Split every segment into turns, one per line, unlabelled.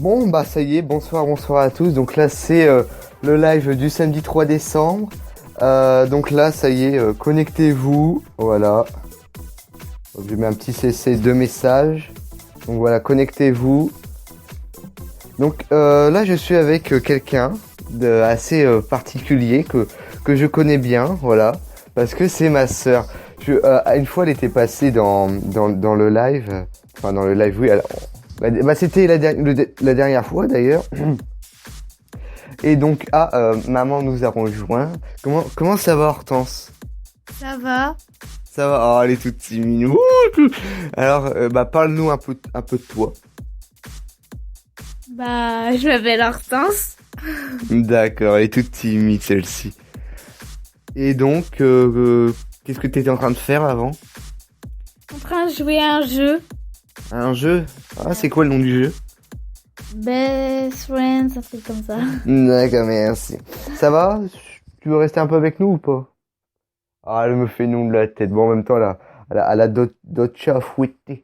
Bon, bah ça y est, bonsoir à tous. Donc là, c'est le live du samedi 3 décembre. Donc là, ça y est, connectez-vous. Voilà. Donc, je mets un petit CC de messages. Donc voilà, connectez-vous. Donc là, je suis avec quelqu'un de assez particulier que je connais bien, voilà. Parce que c'est ma sœur. Une fois, elle était passée dans le live. Enfin, dans le live, oui. Alors, c'était la dernière fois, d'ailleurs. Et donc, maman nous a rejoint. Comment ça va, Hortense?
Ça va.
Ça va. Oh, elle est toute timide. Alors, parle-nous un peu de toi.
Je m'appelle Hortense.
D'accord, elle est toute timide, celle-ci. Et donc, qu'est-ce que tu étais en train de faire avant?
En train de jouer à un jeu.
Un jeu? Ah, c'est quoi le nom du jeu?
Best Friends, un truc comme ça.
D'accord, merci. Ça va? Tu veux rester un peu avec nous ou pas? Ah, elle me fait nom de la tête. Bon, en même temps, elle a d'autres chats à fouetter.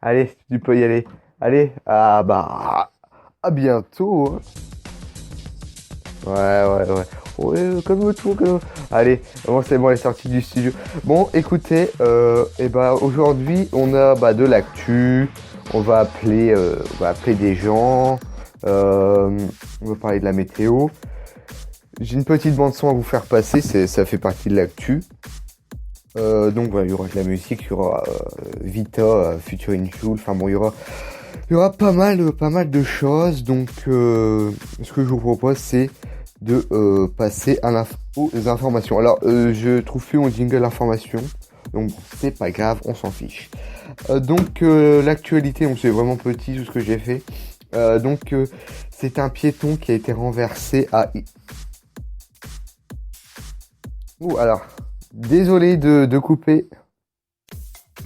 Allez, tu peux y aller. Allez, à bientôt. Hein. Ouais. Ouais, calme-toi. Allez, bon, c'est bon, elle est sortie du studio. Bon, écoutez, aujourd'hui, on a de l'actu. On va appeler des gens. On va parler de la météo. J'ai une petite bande son à vous faire passer. Ça fait partie de l'actu. Donc voilà, il y aura de la musique, il y aura Vita, featuring Jul. Enfin bon, il y aura pas mal de choses. Donc, ce que je vous propose, c'est de passer aux informations. Alors, je trouve plus mon jingle information, donc c'est pas grave, on s'en fiche. Donc, l'actualité, donc c'est vraiment petit tout ce que j'ai fait. C'est un piéton qui a été renversé à... alors, désolé de couper.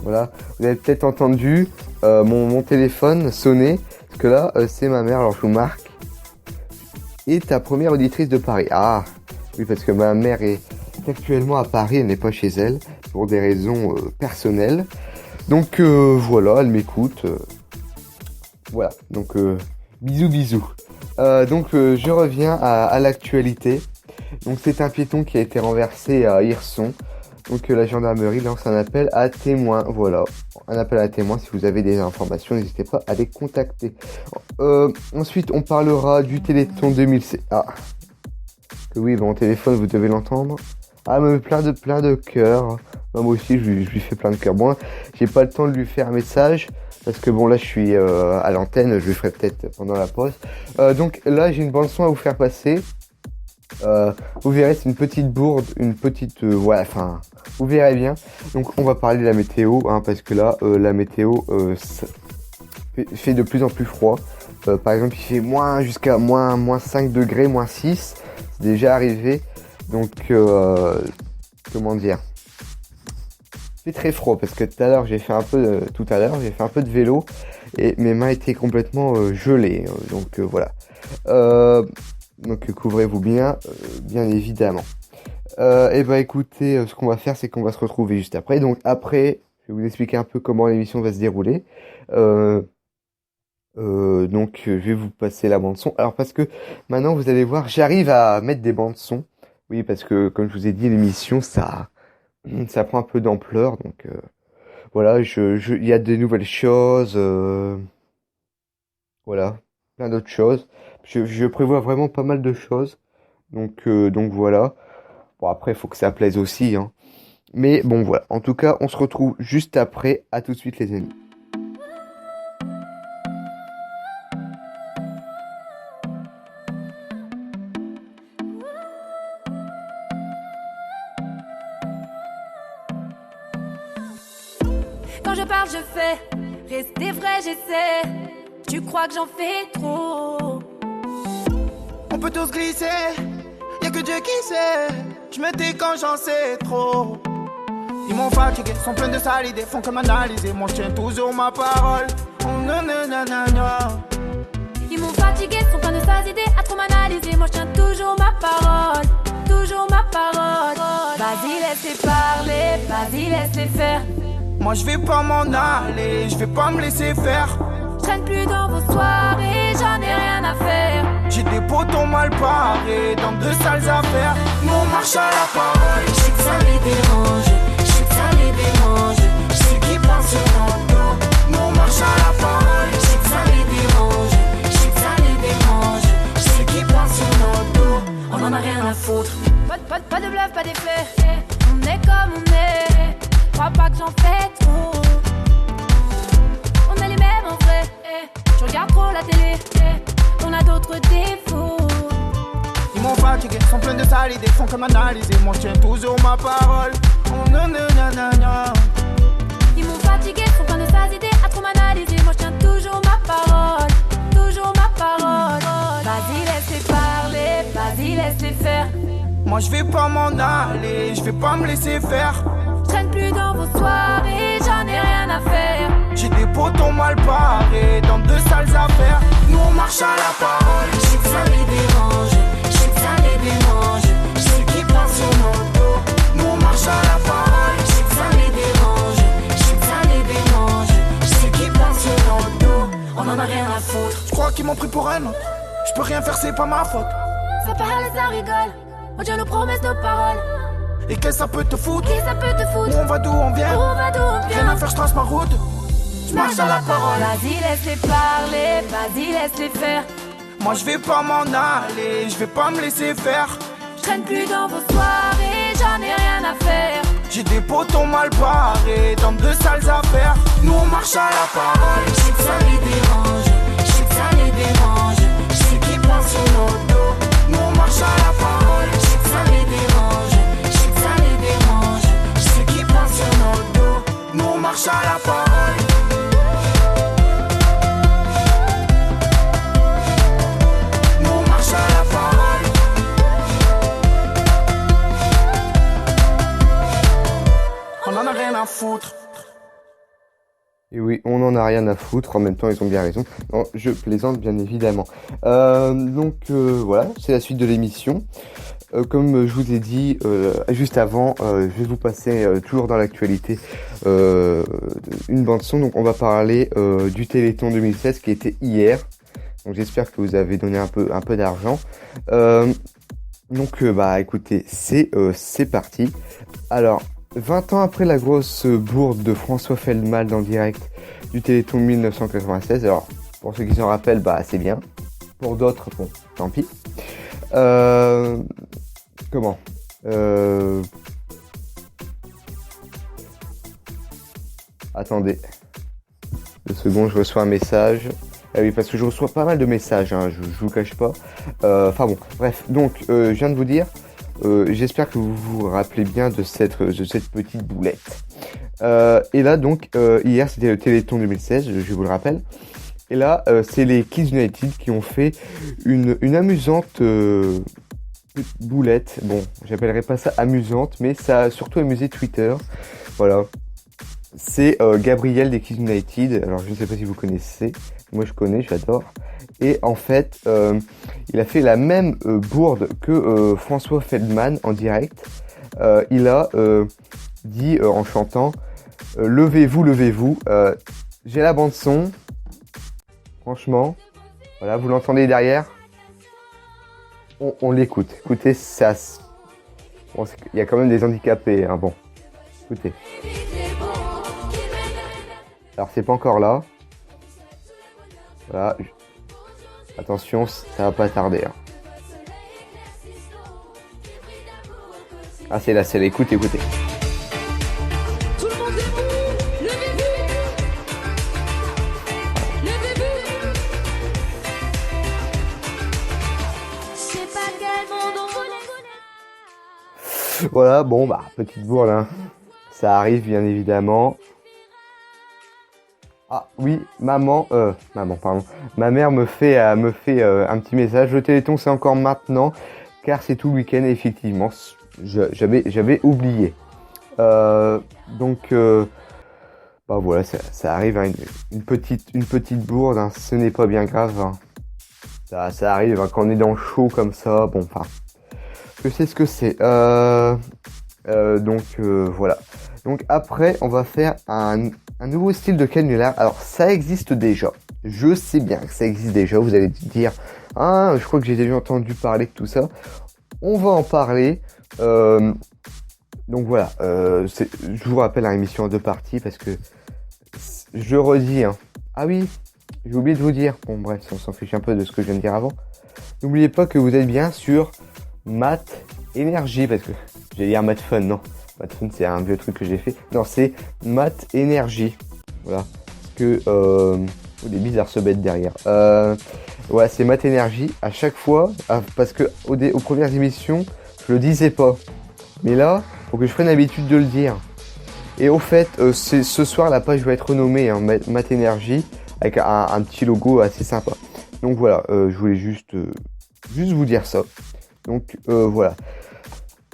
Voilà, vous avez peut-être entendu mon téléphone sonner, parce que là, c'est ma mère, alors je vous marque. Et ta première auditrice de Paris. Ah, oui, parce que ma mère est actuellement à Paris, elle n'est pas chez elle, pour des raisons personnelles. Donc voilà, elle m'écoute. Voilà, donc bisous. Je reviens à l'actualité. Donc c'est un piéton qui a été renversé à Hirson. Donc la gendarmerie lance un appel à témoins. Voilà, un appel à témoins. Si vous avez des informations, n'hésitez pas à les contacter. Ensuite, on parlera du Téléthon 2016. Ah, que oui, mon téléphone, vous devez l'entendre. Ah, mais plein de cœurs. Moi aussi, je lui fais plein de cœurs. Bon, j'ai pas le temps de lui faire un message. Parce que bon, là, je suis à l'antenne. Je le ferai peut-être pendant la pause. Donc là, j'ai une bande son à vous faire passer. Vous verrez, c'est une petite bourde, vous verrez bien. Donc on va parler de la météo, hein, parce que là, la météo fait de plus en plus froid. Par exemple, il fait jusqu'à moins 5 degrés, moins 6. C'est déjà arrivé. Donc, comment dire, c'est très froid, parce que tout à l'heure, j'ai fait un peu de vélo, et mes mains étaient complètement gelées. Donc voilà. Donc couvrez-vous bien évidemment. Écoutez, ce qu'on va faire, c'est qu'on va se retrouver juste après. Donc après, je vais vous expliquer un peu comment l'émission va se dérouler. Donc je vais vous passer la bande son. Alors parce que maintenant vous allez voir, j'arrive à mettre des bandes son. Oui, parce que comme je vous ai dit, l'émission ça prend un peu d'ampleur. Donc voilà, il y a de nouvelles choses. Voilà, plein d'autres choses. Je prévois vraiment pas mal de choses. Donc voilà. Bon, après, il faut que ça plaise aussi, hein. Mais bon, voilà. En tout cas, on se retrouve juste après. À tout de suite, les amis.
Quand je parle, je fais. Rester vrai, j'essaie. Tu crois que j'en fais trop?
On peut tous glisser, y'a que Dieu qui sait. Je me tais quand j'en sais trop. Ils m'ont fatigué, sont pleins de sales idées, font que m'analyser. Moi je tiens toujours ma parole. Oh, nanana.
Ils m'ont fatigué, sont pleins de sales idées, à trop m'analyser. Moi je tiens toujours ma parole. Toujours ma parole. Vas-y, laisse-les parler, vas-y, laisse-les faire.
Moi je vais pas m'en aller, je vais pas me laisser faire.
traîne plus dans vos soirées, j'en ai rien à faire.
J'ai des potons mal parés dans de sales affaires. Nous on marche à la parole.
Je sais que ça les dérange, je sais que ça les dérange. Je sais qu'ils pensent sur notre dos.
Nous on marche à la parole.
Je sais que ça les dérange, je sais que ça les dérange. Je sais qu'ils pensent sur notre dos. On en a rien à foutre.
Pas de bluff, pas d'effet. On est comme on est. Crois pas que j'en fais trop. On est les mêmes en vrai. Je regarde trop la télé. On a d'autres défauts.
Ils m'ont fatigué, sont pleins de sales idées, font que m'analyser. Moi je tiens toujours ma parole. Oh nanana.
Ils m'ont fatigué, sont plein de sales idées à trop m'analyser. Moi je tiens toujours ma parole. Toujours ma parole. Vas-y, laisse-les parler. Vas-y, laisse-les faire.
Moi je vais pas m'en aller, je vais pas me laisser faire.
Je traîne plus dans vos soirées, j'en ai rien à faire.
J'ai des potons mal parés dans de sales affaires. Nous on marche à la parole.
Je sais que ça les dérange, je sais que ça les dérange. Je sais qu'ils pensent sur notre dos.
Nous on marche à la parole.
Je sais que ça les dérange, je sais que ça les dérange. Je sais qu'ils pensent sur notre dos. On en a rien à foutre.
Je crois qu'ils m'ont pris pour un autre. Je peux rien faire, c'est pas ma faute.
Ça parle, ça rigole. On tient nos promesses, nos paroles.
Et qu'est-ce que ça peut te foutre?
Qui ça peut te
Où
foutre?
on va, d'où on
Où
vient?
on va, d'où on
Rien à
vient?
faire, je trace ma route. Je marche à la parole.
Vas-y, laisse-les parler. Vas-y, laisse-les faire.
Moi je vais pas m'en aller, je vais pas me laisser faire.
Je traîne plus dans vos soirées, j'en ai rien à faire.
J'ai des potons mal parés dans de sales affaires. Nous on marche à la parole.
Je sais que ça les dérange, je sais que ça les dérange. Je sais qu'ils pensent sur notre dos.
Nous on marche à la parole.
Je sais que ça les dérange, je sais que ça les dérange. Je sais qu'ils pensent sur notre dos.
Nous on marche à la parole. Nous on marche à la parole. On en a rien à foutre.
Et oui, on n'en a rien à foutre, en même temps ils ont bien raison. Non, je plaisante bien évidemment. Voilà, c'est la suite de l'émission. Comme je vous ai dit juste avant, je vais vous passer toujours dans l'actualité une bande son. Donc on va parler du Téléthon 2016 qui était hier. Donc j'espère que vous avez donné un peu d'argent. Écoutez, c'est parti. Alors, 20 ans après la grosse bourde de François Feldman en direct du Téléthon 1996, alors pour ceux qui s'en rappellent, c'est bien. Pour d'autres, bon, tant pis. Attendez. 2 secondes, je reçois un message. Ah oui, parce que je reçois pas mal de messages, hein, je vous cache pas. Donc, je viens de vous dire, j'espère que vous vous rappelez bien de cette petite boulette. Et là, donc, hier, c'était le Téléthon 2016, je vous le rappelle. Et là, c'est les Kids United qui ont fait une amusante boulette. Bon, j'appellerai pas ça amusante, mais ça a surtout amusé Twitter. Voilà. C'est Gabriel des Kids United. Alors, je ne sais pas si vous connaissez. Moi, je connais, j'adore. Et en fait, il a fait la même bourde que François Feldman en direct. Il a dit en chantant levez-vous, levez-vous. J'ai la bande son. Franchement, voilà, vous l'entendez derrière. On l'écoute. Écoutez, ça. Bon, il y a quand même des handicapés, hein. Bon, écoutez. Alors, c'est pas encore là. Voilà. Attention, ça va pas tarder. Hein. Ah, c'est là, écoutez.
Tout le monde debout, levez-vous. Levez-vous. Je sais pas quel monde on voulait.
Voilà, bon, petite bourde, hein. Ça arrive, bien évidemment. Ah oui, maman, pardon. Ma mère me fait un petit message. Le Téléthon, c'est encore maintenant, car c'est tout le week-end. Effectivement, j'avais oublié. Voilà, ça arrive, hein, une petite bourde. Hein, ce n'est pas bien grave. Hein. Ça arrive hein, quand on est dans le show comme ça. Bon, enfin, je sais ce que c'est. Voilà. Donc après, on va faire un nouveau style de canular. Alors, ça existe déjà. Je sais bien que ça existe déjà, vous allez dire, ah, je crois que j'ai déjà entendu parler de tout ça. On va en parler. Donc voilà, je vous rappelle l'émission en 2 parties parce que je redis. Hein. Ah oui, j'ai oublié de vous dire. Bon bref, on s'en fiche un peu de ce que je viens de dire avant. N'oubliez pas que vous êtes bien sur Math Énergie parce que j'allais dire Math Fun, non. Math Fun c'est un vieux truc que j'ai fait. Non, c'est Math Énergie. Voilà. Que il est bizarre ce bête derrière. Ouais, c'est Math Énergie. À chaque fois, parce que aux premières émissions, je le disais pas. Mais là, faut que je prenne l'habitude de le dire. Et au fait, ce soir, la page va être renommée hein, Math Énergie avec un petit logo assez sympa. Donc voilà, je voulais juste vous dire ça. Donc voilà.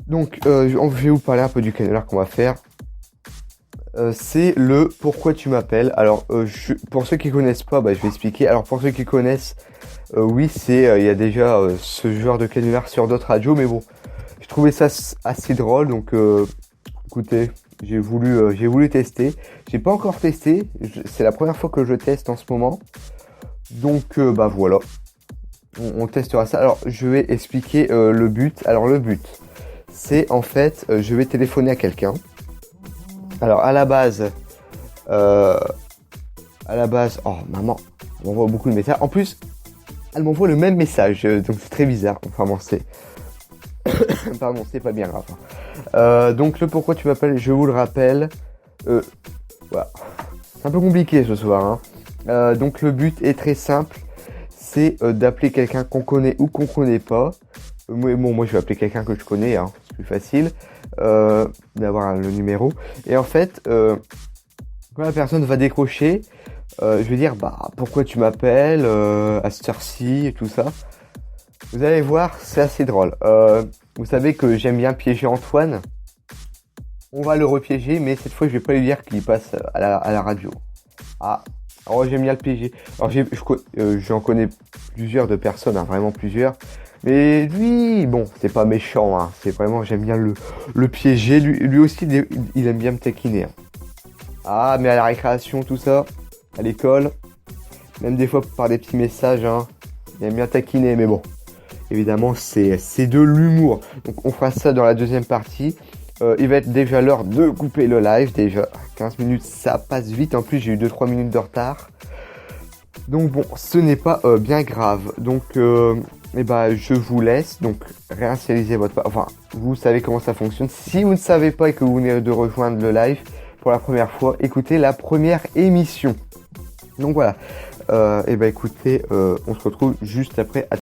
Donc je vais vous parler un peu du canular qu'on va faire. C'est le pourquoi tu m'appelles. Alors pour ceux qui connaissent pas, je vais expliquer. Alors pour ceux qui connaissent, oui c'est il y a déjà ce genre de canular sur d'autres radios, mais bon, je trouvais ça assez drôle. Donc écoutez, j'ai voulu tester. J'ai pas encore testé. C'est la première fois que je teste en ce moment. Donc voilà. On testera ça. Alors je vais expliquer le but. Alors le but, c'est en fait, je vais téléphoner à quelqu'un. Alors à la base, oh maman, elle m'envoie beaucoup de messages. En plus, elle m'envoie le même message, donc c'est très bizarre. Enfin bon, pardon, c'est pas bien grave. Donc le pourquoi tu m'appelles, je vous le rappelle. Voilà. C'est un peu compliqué ce soir. Hein. Donc le but est très simple, c'est d'appeler quelqu'un qu'on connaît ou qu'on connaît pas. Moi je vais appeler quelqu'un que je connais, hein, c'est plus facile d'avoir le numéro. Et en fait, quand la personne va décrocher, je vais dire pourquoi tu m'appelles à cette heure-ci et tout ça. Vous allez voir, c'est assez drôle. Vous savez que j'aime bien piéger Antoine. On va le repiéger, mais cette fois je vais pas lui dire qu'il passe à la radio. Ah, alors j'aime bien le piéger. Alors j'en connais plusieurs de personnes, hein, vraiment plusieurs. Mais lui, bon, c'est pas méchant, hein. C'est vraiment, j'aime bien le piéger. Lui aussi, il aime bien me taquiner. Hein. Ah, mais à la récréation, tout ça, à l'école, même des fois par des petits messages, hein, il aime bien taquiner, mais bon. Évidemment, c'est de l'humour. Donc, on fera ça dans la deuxième partie. Il va être déjà l'heure de couper le live. Déjà, 15 minutes, ça passe vite. En plus, j'ai eu 2-3 minutes de retard. Donc bon, ce n'est pas bien grave. Donc, je vous laisse. Donc, réinitialiser votre page. Enfin, vous savez comment ça fonctionne. Si vous ne savez pas et que vous venez de rejoindre le live pour la première fois, écoutez la première émission. Donc voilà. Écoutez, on se retrouve juste après. À